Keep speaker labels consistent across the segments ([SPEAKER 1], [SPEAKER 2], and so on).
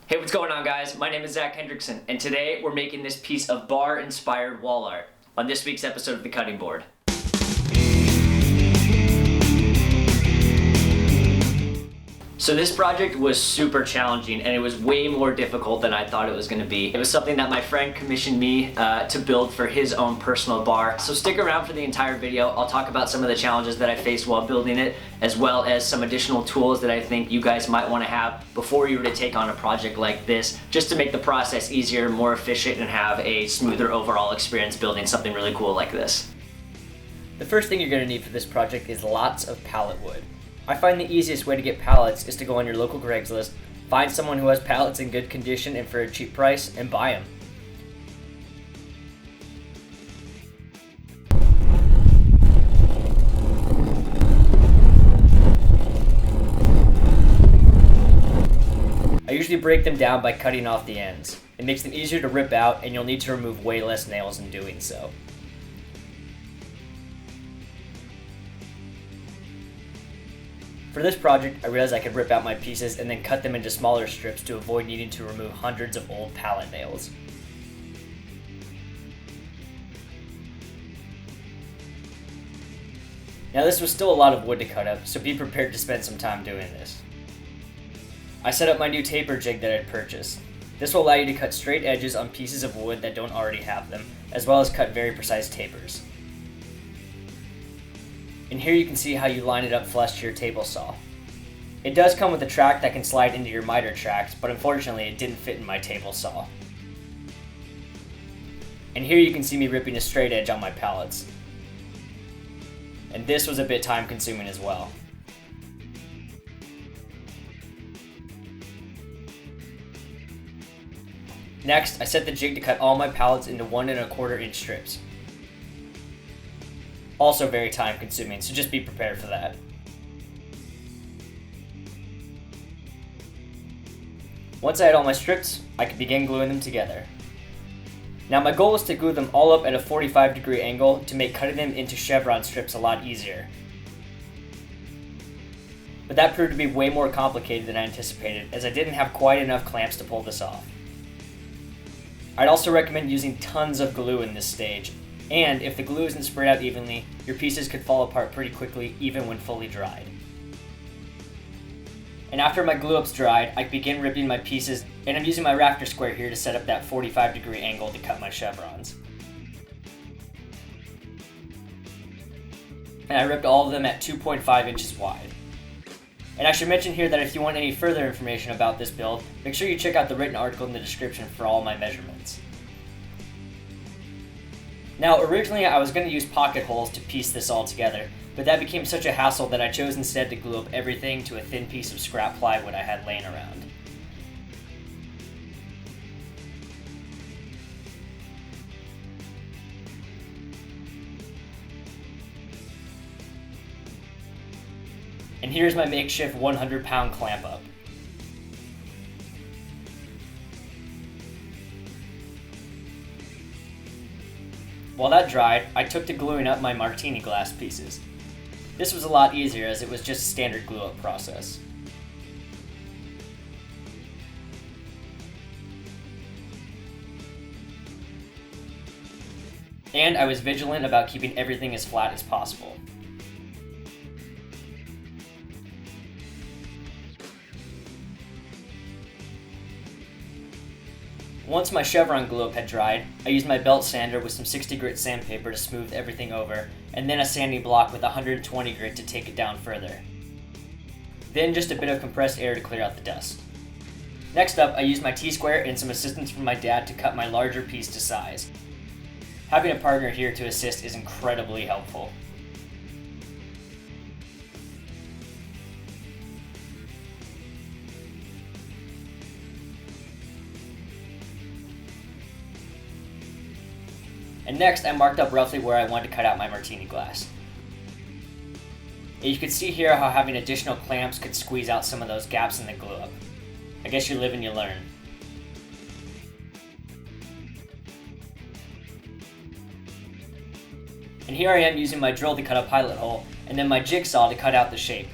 [SPEAKER 1] Hey, what's going on, guys? My name is Zach Hendrickson, and today we're making this piece of bar-inspired wall art on this week's episode of The Cutting Board. So this project was super challenging, and it was way more difficult than I thought it was going to be. It was something that my friend commissioned me to build for his own personal bar. So stick around for the entire video. I'll talk about some of the challenges that I faced while building it, as well as some additional tools that I think you guys might want to have before you were to take on a project like this, just to make the process easier, more efficient, and have a smoother overall experience building something really cool like this. The first thing you're going to need for this project is lots of pallet wood. I find the easiest way to get pallets is to go on your local Craigslist, find someone who has pallets in good condition and for a cheap price, and buy them. I usually break them down by cutting off the ends. It makes them easier to rip out, and you'll need to remove way less nails in doing so. For this project, I realized I could rip out my pieces and then cut them into smaller strips to avoid needing to remove hundreds of old pallet nails. Now this was still a lot of wood to cut up, so be prepared to spend some time doing this. I set up my new taper jig that I'd purchased. This will allow you to cut straight edges on pieces of wood that don't already have them, as well as cut very precise tapers. And here you can see how you line it up flush to your table saw. It does come with a track that can slide into your miter tracks, but unfortunately it didn't fit in my table saw. And here you can see me ripping a straight edge on my pallets. And this was a bit time consuming as well. Next, I set the jig to cut all my pallets into 1 1/4 inch strips. Also very time consuming, so just be prepared for that. Once I had all my strips, I could begin gluing them together. Now my goal was to glue them all up at a 45-degree angle to make cutting them into Chevron strips a lot easier. But that proved to be way more complicated than I anticipated, as I didn't have quite enough clamps to pull this off. I'd also recommend using tons of glue in this stage, and if the glue isn't spread out evenly, your pieces could fall apart pretty quickly even when fully dried. And after my glue up's dried, I begin ripping my pieces, and I'm using my rafter square here to set up that 45-degree angle to cut my chevrons. And I ripped all of them at 2.5 inches wide. And I should mention here that if you want any further information about this build, make sure you check out the written article in the description for all my measurements. Now, originally I was going to use pocket holes to piece this all together, but that became such a hassle that I chose instead to glue up everything to a thin piece of scrap plywood I had laying around. And here's my makeshift 100-pound clamp up. While that dried, I took to gluing up my Martini glass pieces. This was a lot easier as it was just a standard glue up process. And I was vigilant about keeping everything as flat as possible. Once my Chevron glue up had dried, I used my belt sander with some 60 grit sandpaper to smooth everything over, and then a sanding block with 120 grit to take it down further. Then just a bit of compressed air to clear out the dust. Next up, I used my T-square and some assistance from my dad to cut my larger piece to size. Having a partner here to assist is incredibly helpful. And next, I marked up roughly where I wanted to cut out my Martini glass. And you can see here how having additional clamps could squeeze out some of those gaps in the glue up. I guess you live and you learn. And here I am using my drill to cut a pilot hole, and then my jigsaw to cut out the shape.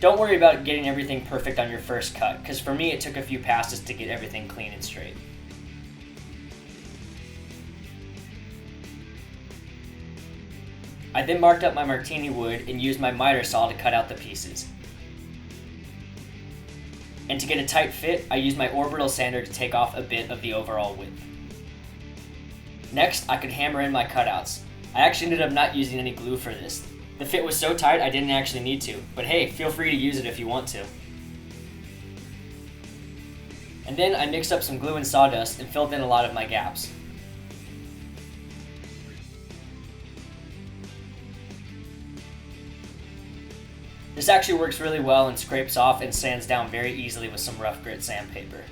[SPEAKER 2] Don't worry about getting everything perfect on your first cut, because for me it took a few passes to get everything clean and straight. I then marked up my Martini wood and used my miter saw to cut out the pieces. And to get a tight fit, I used my orbital sander to take off a bit of the overall width. Next, I could hammer in my cutouts. I actually ended up not using any glue for this. The fit was so tight I didn't actually need to, but hey, feel free to use it if you want to. And then I mixed up some glue and sawdust and filled in a lot of my gaps. This actually works really well and scrapes off and sands down very easily with some rough grit sandpaper.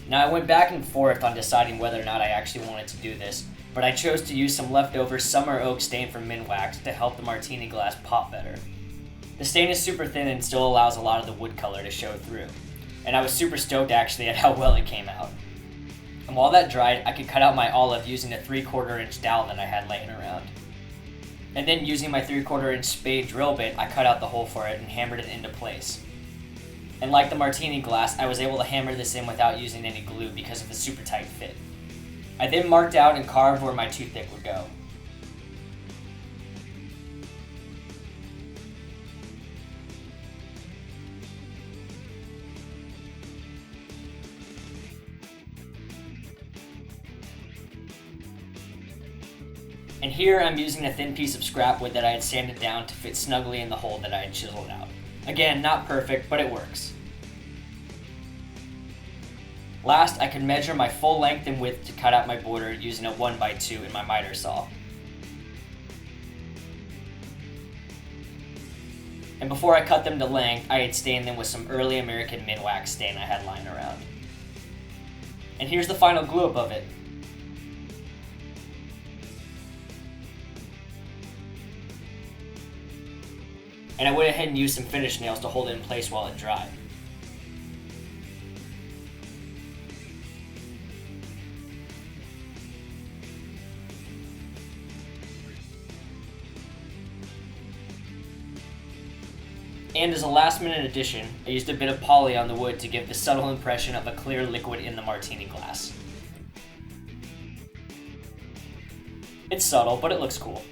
[SPEAKER 2] Now I went back and forth on deciding whether or not I actually wanted to do this, but I chose to use some leftover summer oak stain from Minwax to help the Martini glass pop better. The stain is super thin and still allows a lot of the wood color to show through, and I was super stoked actually at how well it came out. And while that dried, I could cut out my olive using a 3/4 inch dowel that I had laying around. And then using my 3/4 inch spade drill bit, I cut out the hole for it and hammered it into place. And like the Martini glass, I was able to hammer this in without using any glue because of the super tight fit. I then marked out and carved where my toothpick would go. And here I'm using a thin piece of scrap wood that I had sanded down to fit snugly in the hole that I had chiseled out. Again, not perfect, but it works. Last, I could measure my full length and width to cut out my border using a 1x2 in my miter saw. And before I cut them to length, I had stained them with some early American Minwax stain I had lying around. And here's the final glue up of it. And I went ahead and used some finish nails to hold it in place while it dried. And as a last minute addition, I used a bit of poly on the wood to give the subtle impression of a clear liquid in the Martini glass. It's subtle, but it looks cool.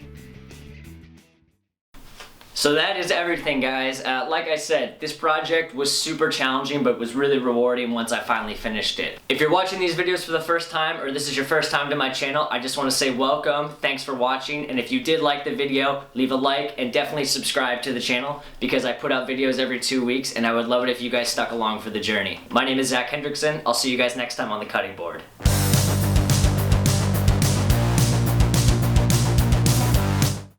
[SPEAKER 1] So that is everything, guys. Like I said, this project was super challenging, but was really rewarding once I finally finished it. If you're watching these videos for the first time, or this is your first time to my channel, I just want to say welcome, thanks for watching, and if you did like the video, leave a like, and definitely subscribe to the channel, because I put out videos every 2 weeks, and I would love it if you guys stuck along for the journey. My name is Zach Hendrickson. I'll see you guys next time on The Cutting Board.